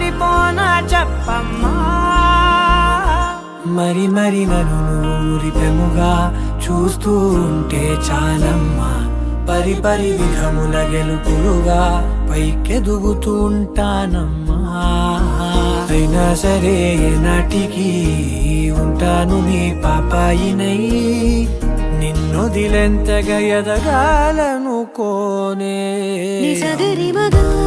మారిపోనా చెప్పమ్మా. మరి మరి నన్ను ఊరిపెముగా చూస్తూ ఉంటే చాలమ్మా. పరి పరి విధముల గెలుపులుగా పైకెదుగుతూ ఉంటానమ్మా. అయినా సరే నాటికి ఉంటాను నీ పాపాయినై. నిన్నొదిలెంతగా ఎదగాలనుకోనే. నిజగరి మగా